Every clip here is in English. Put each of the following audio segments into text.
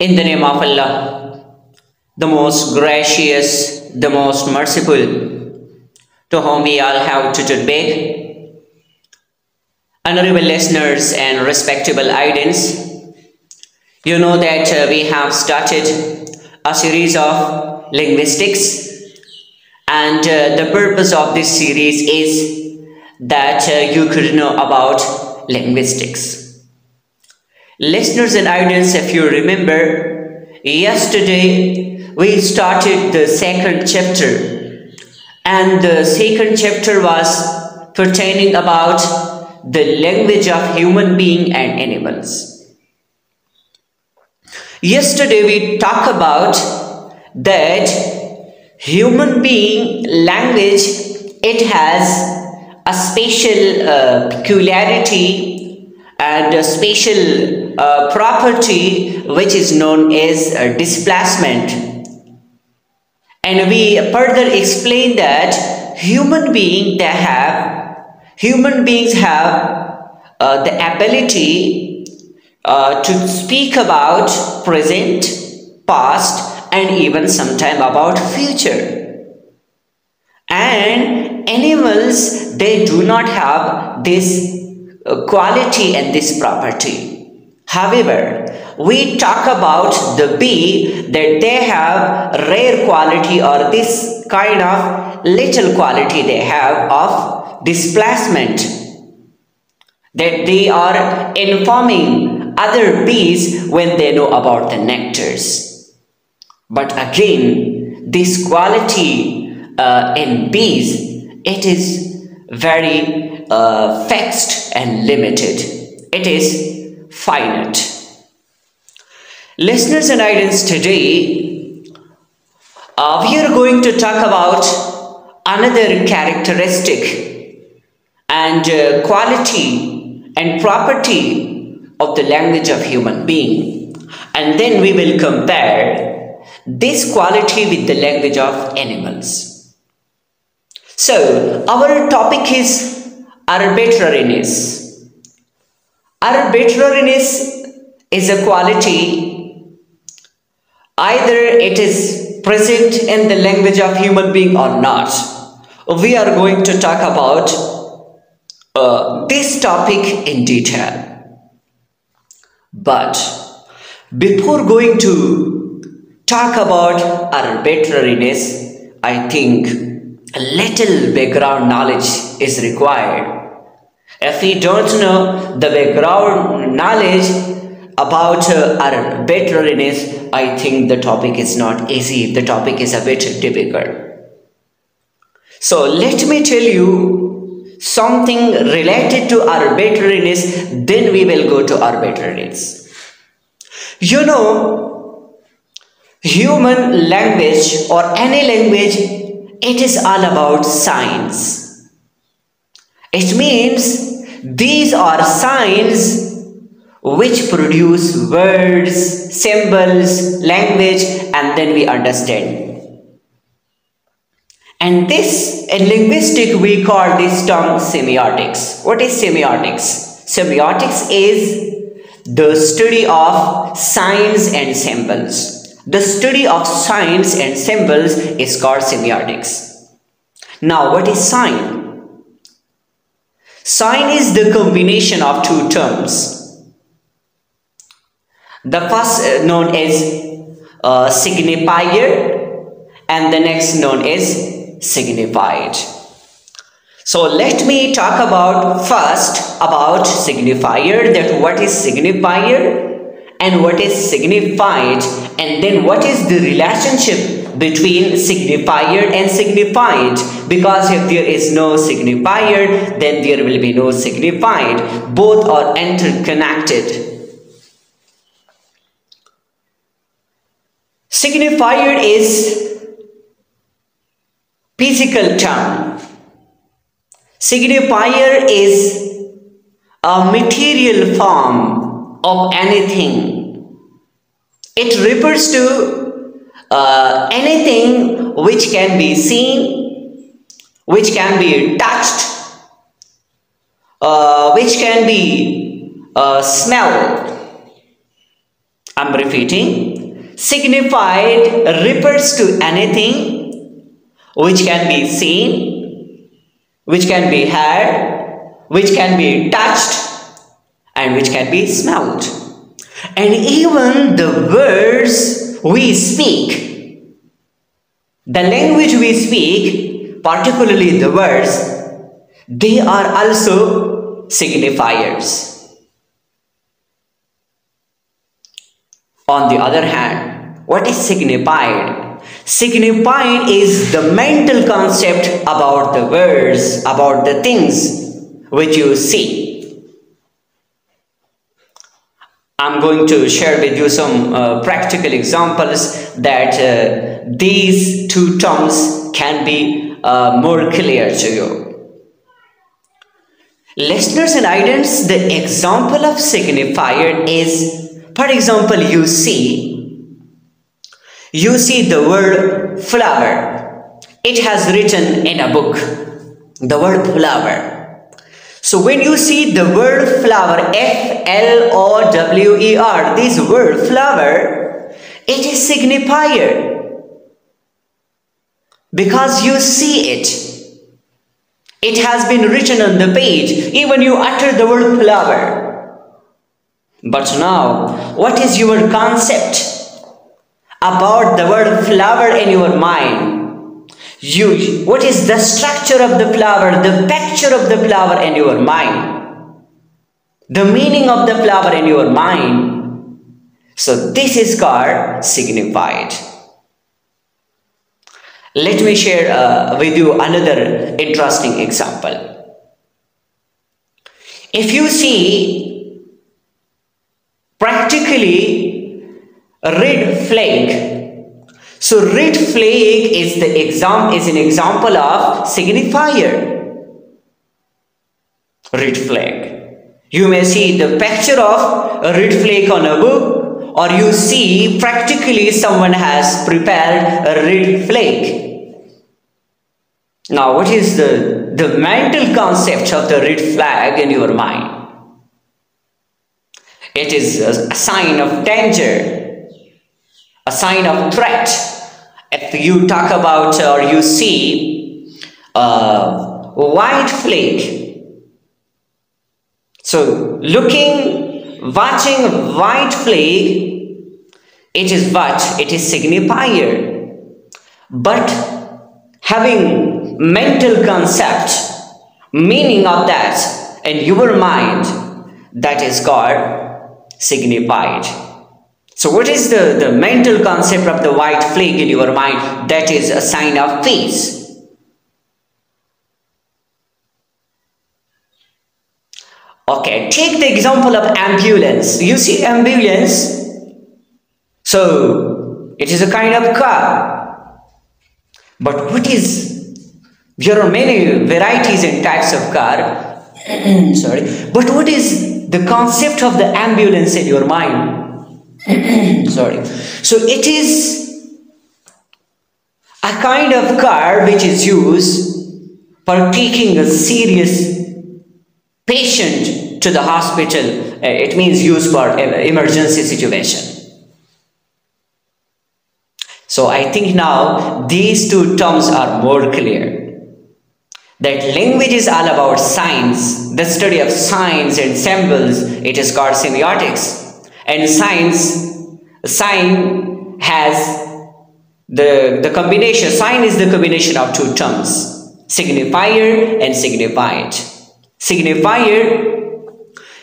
In the name of Allah, the most gracious, the most merciful, to whom we all have to beg. Honorable listeners and respectable audience, you know that we have started a series of linguistics, and the purpose of this series is that you could know about linguistics. Listeners and audience, if you remember, yesterday we started the second chapter, and the second chapter was pertaining about the language of human being and animals. Yesterday we talked about that human being language, it has a special peculiarity and a special property which is known as displacement. And we further explained that human beings have the ability to speak about present, past, and even sometime about future. And animals, they do not have this quality and this property. However, we talk about the bee that they have rare quality, or this kind of little quality they have of displacement, that they are informing other bees when they know about the nectars. But again, this quality in bees, it is very fixed and limited. It is finite. Listeners and audience, today we are going to talk about another characteristic and quality and property of the language of human being, and then we will compare this quality with the language of animals. So our topic is arbitrariness. Arbitrariness is a quality, either it is present in the language of human being or not. We are going to talk about this topic in detail. But before going to talk about arbitrariness, I think a little background knowledge is required. If we don't know the background knowledge about arbitrariness, I think the topic is not easy. The topic is a bit difficult. So let me tell you something related to arbitrariness, then we will go to arbitrariness. You know, human language or any language, it is all about signs. It means these are signs which produce words, symbols, language, and then we understand. And this, in linguistics, we call this term semiotics. What is semiotics? Semiotics is the study of signs and symbols. The study of signs and symbols is called semiotics. Now, what is sign? Sign is the combination of two terms. The first known as signifier, and the next known as signified. So let me talk about first about signifier, that what is signifier and what is signified, and then what is the relationship between signifier and signified, because if there is no signifier, then there will be no signified. Both are interconnected. Signifier is physical term. Signifier is a material form of anything. It refers to anything which can be seen, which can be touched, which can be smelled. I'm repeating. signified refers to anything which can be seen, which can be heard, which can be touched, and which can be smelled. And even the words we speak, the language we speak, particularly the words, they are also signifiers. On the other hand, what is signified? Signified is the mental concept about the words, about the things which you see. I'm going to share with you some practical examples that these two terms can be more clear to you. Listeners and audience, the example of signifier is, for example, you see the word flower. It has written in a book, the word flower. So when you see the word flower, Flower, this word flower, it is signifier because you see it. It has been written on the page. Even you utter the word flower. But now, what is your concept about the word flower in your mind? What is the structure of the flower, the picture of the flower in your mind? The meaning of the flower in your mind. So this is called signified. Let me share with you another interesting example. If you see practically a red flag, so red flag is an example of signifier. Red flag. You may see the picture of a red flag on a book, or you see practically someone has prepared a red flag. Now, what is the mental concept of the red flag in your mind? It is a sign of danger, a sign of threat. If you talk about or you see a white flag, so watching white flag, it is what? It is signifier. But having mental concept, meaning of that in your mind, that is called signified. So what is the mental concept of the white flag in your mind? That is a sign of peace. Okay, take the example of ambulance. You see ambulance, so it is a kind of car. But what is, there are many varieties and types of car. Sorry, but what is the concept of the ambulance in your mind? Sorry. So it is a kind of car which is used for taking a serious patient to the hospital. It means used for emergency situation. So I think now these two terms are more clear. That language is all about signs, the study of signs and symbols. It is called semiotics. And sign has the combination, sign is the combination of two terms, signifier and signified. Signifier,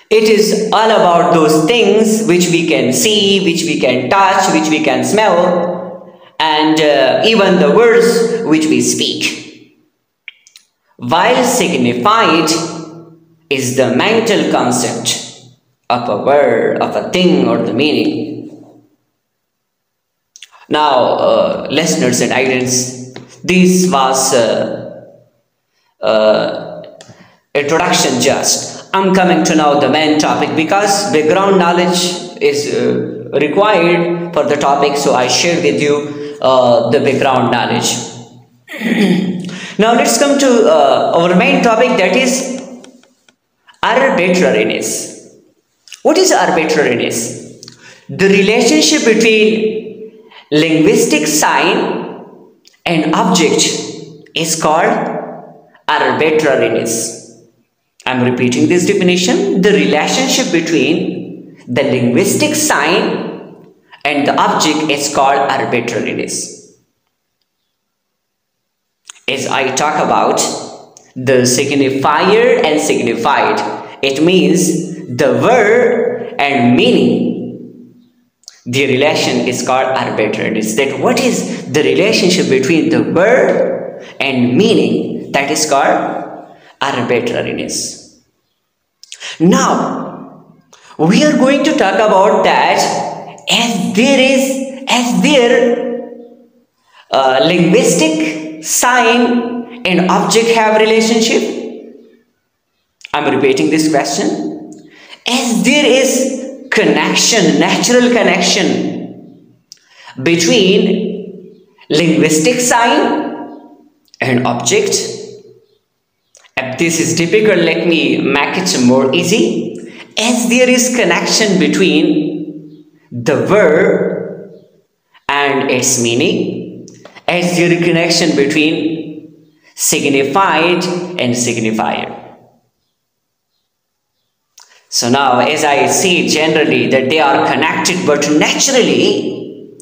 it is all about those things which we can see, which we can touch, which we can smell, and even the words which we speak. While signified is the mental concept of a word, of a thing, or the meaning. Now, listeners and audience, this was introduction just. I'm coming to now the main topic because background knowledge is required for the topic, so I share with you the background knowledge. Now let's come to our main topic, that is arbitrariness. What is arbitrariness? The relationship between linguistic sign and object is called arbitrariness. I'm repeating this definition. The relationship between the linguistic sign and the object is called arbitrariness. As I talk about the signifier and signified, it means the word and meaning. The relation is called arbitrariness. That what is the relationship between the word and meaning? That is called arbitrariness. Now, we are going to talk about that as their linguistic sign and object have relationship. I'm repeating this question. As there is connection, natural connection between linguistic sign and object. If this is difficult, let me make it more easy. As there is connection between the word and its meaning, as there is connection between signified and signifier. So now, as I see generally that they are connected, but naturally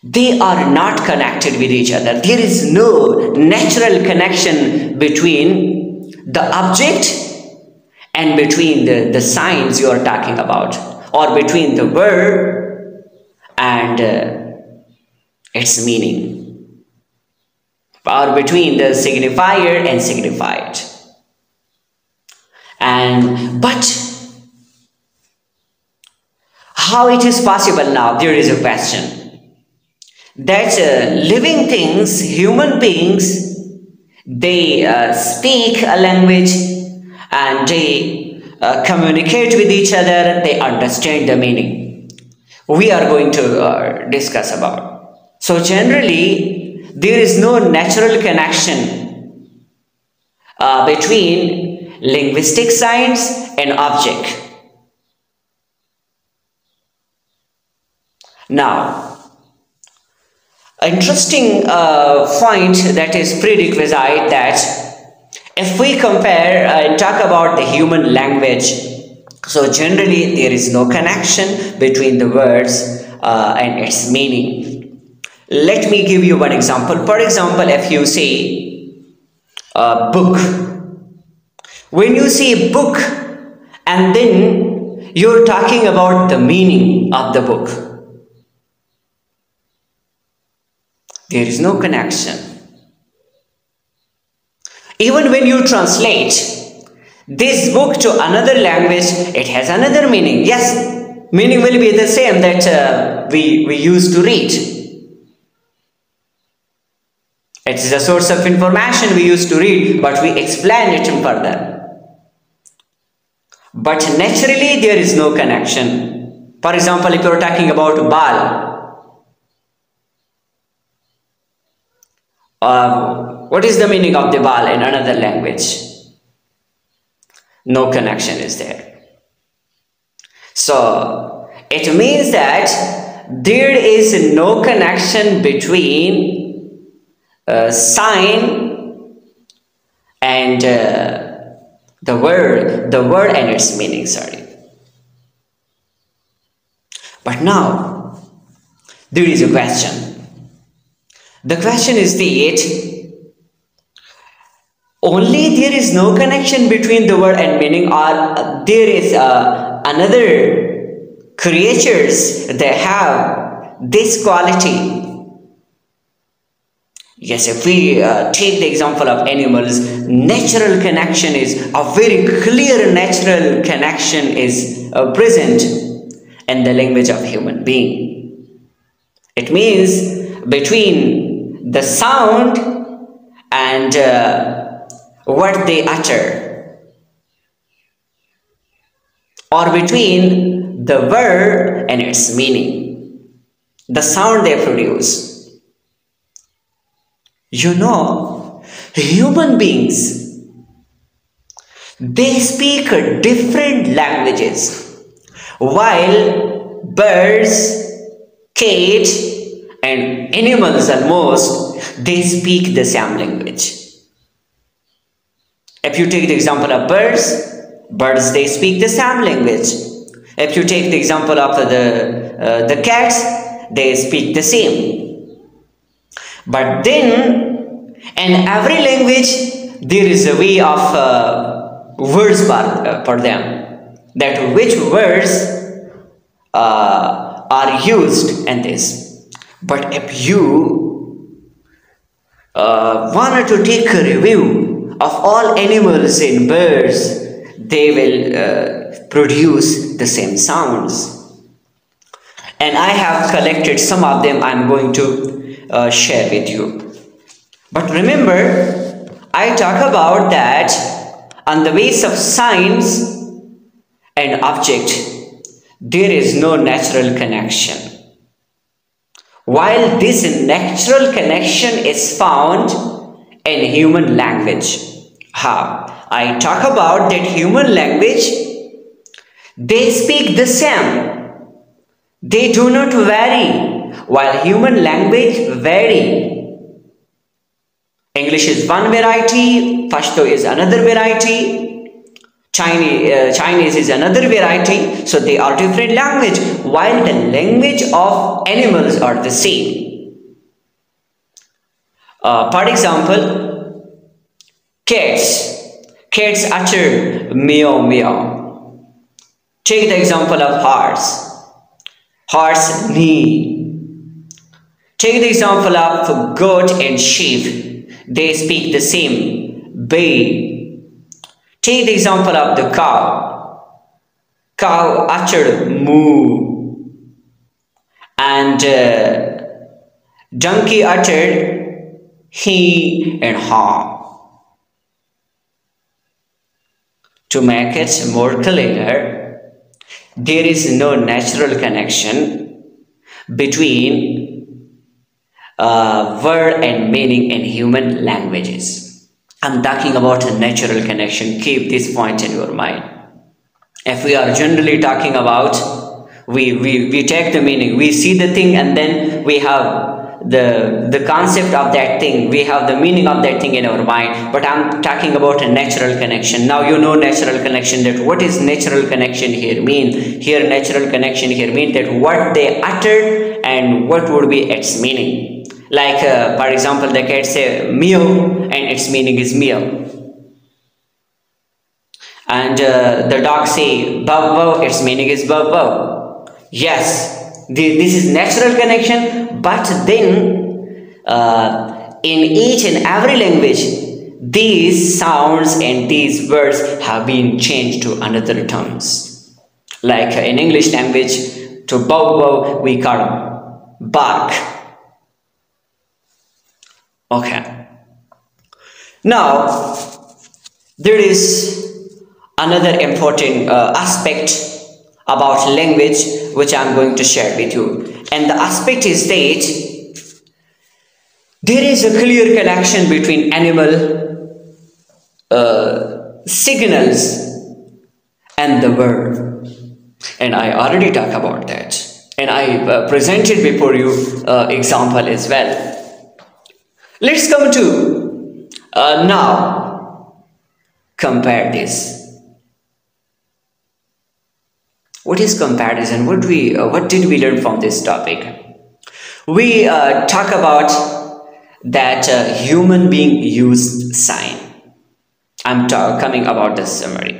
they are not connected with each other. There is no natural connection between the object and between the signs you are talking about, or between the word and its meaning, or between the signifier and signified. But how it is possible now? There is a question that living things, human beings, they speak a language and they communicate with each other, they understand the meaning. We are going to discuss about. So generally, there is no natural connection between linguistic signs and object. Now, interesting point that is prerequisite that if we compare and talk about the human language, so generally there is no connection between the words and its meaning. Let me give you one example. For example, if you say a book, when you say book and then you're talking about the meaning of the book, there is no connection. Even when you translate this book to another language, it has another meaning. Yes, meaning will be the same that we used to read. It is a source of information we used to read, but we explain it further. But naturally, there is no connection. For example, if you are talking about bal, what is the meaning of the bal in another language? No connection is there. So, it means that there is no connection between sign and the word and its meaning, sorry. But now, there is a question. The question is that only there is no connection between the word and meaning, or there is another creatures that have this quality. Yes, if we take the example of animals, natural connection is a very clear natural connection is present in the language of human being. It means between the sound and what they utter, or between the word and its meaning, the sound they produce. You know, human beings, they speak different languages, while birds, cat, and animals almost, they speak the same language. If you take the example of birds they speak the same language. If you take the example of the cats, they speak the same. But then, in every language, there is a way of words for them. That which words are used in this. But if you wanted to take a review of all animals and birds, they will produce the same sounds. And I have collected some of them. I'm going to share with you. But remember, I talk about that on the base of science and object, there is no natural connection. While this natural connection is found in human language. How? I talk about that human language, they speak the same. They do not vary, while human language vary. English is one variety, Pashto is another variety, Chinese is another variety, so they are different language, while the language of animals are the same. For example, cats utter meow meow. Take the example of horse neigh. Take the example of goat and sheep, they speak the same, bay. Take the example of the cow uttered moo, and donkey uttered he and haw. To make it more clear, there is no natural connection between word and meaning in human languages. I'm talking about a natural connection. Keep this point in your mind. If we are generally talking about, we take the meaning, we see the thing, and then we have the concept of that thing, we have the meaning of that thing in our mind. But I'm talking about a natural connection. Now you know natural connection, that what is natural connection here mean. Here natural connection here mean that what they uttered and what would be its meaning. Like for example, the cat say meow and its meaning is meow, and the dog say bow bow, its meaning is bow bow. Yes, this is natural connection, but then in each and every language, these sounds and these words have been changed to another terms. Like in English language, to bow bow we call bark. Okay. Now there is another important aspect about language which I am going to share with you, and the aspect is that there is a clear connection between animal signals and the word, and I already talked about that, and I presented before you example as well. Let's come to now compare this. What is comparison? What did we learn from this topic? We talk about that human being used sign. I'm coming about the summary.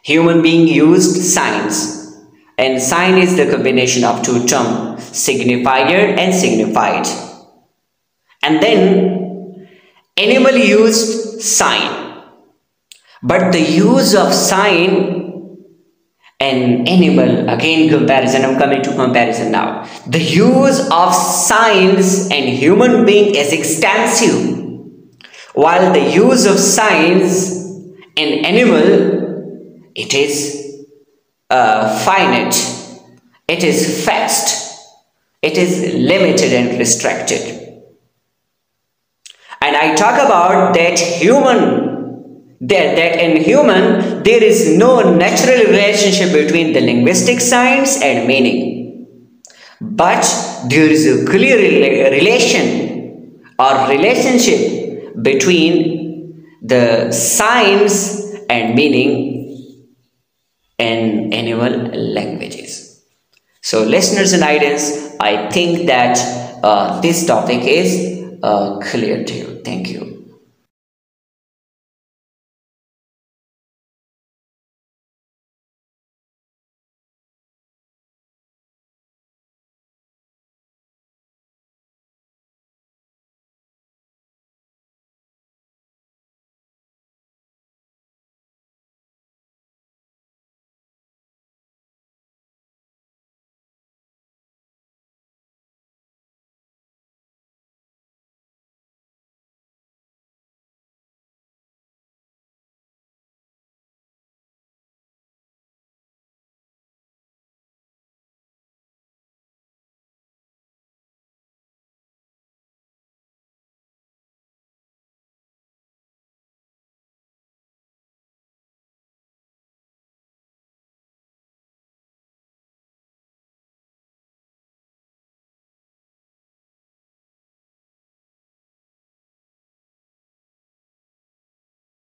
Human being used signs, and sign is the combination of two terms, signifier and signified. And then animal used sign, but the use of sign and animal, again comparison, I'm coming to comparison now. The use of signs and human being is extensive, while the use of signs in animal, it is finite, it is fixed, it is limited and restricted. And I talk about that in human there is no natural relationship between the linguistic signs and meaning. but there is a clear relation or relationship between the signs and meaning in animal languages. So, listeners and audience, I think that this topic is clear to you. Thank you.